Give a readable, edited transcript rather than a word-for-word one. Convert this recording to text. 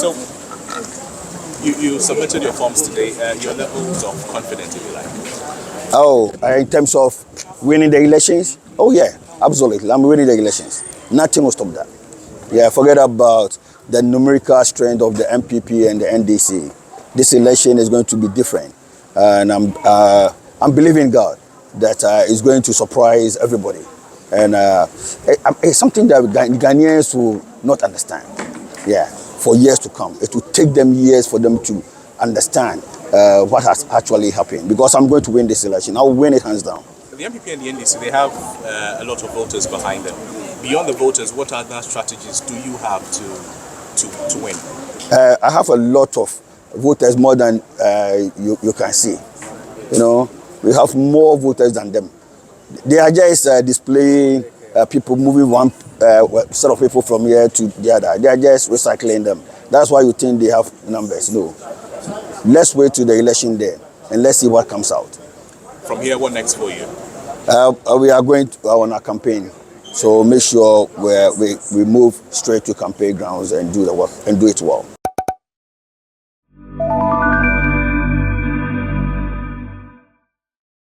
So you submitted your forms today. Your levels of confidence, if you like. Oh, in terms of winning the elections? Oh yeah, absolutely. I'm winning the elections. Nothing will stop that. Yeah, forget about the numerical strength of the MPP and the NDC. This election is going to be different, and I'm believing God that it's going to surprise everybody, and it's something that Ghanaians will not understand. Yeah, for years to come, it will take them years for them to understand what has actually happened. Because I'm going to win this election, I'll win it hands down. The MPP and the NDC, they have a lot of voters behind them. Beyond the voters, what other strategies do you have to win? I have a lot of voters, more than you can see. You know, we have more voters than them. They are just displaying people, moving one set of people from here to the other. They are just recycling them. That's why you think they have numbers. No. Let's wait to the election day and let's see what comes out. From here, what next for you? We are going on a campaign. So make sure we move straight to campaign grounds and do the work and do it well.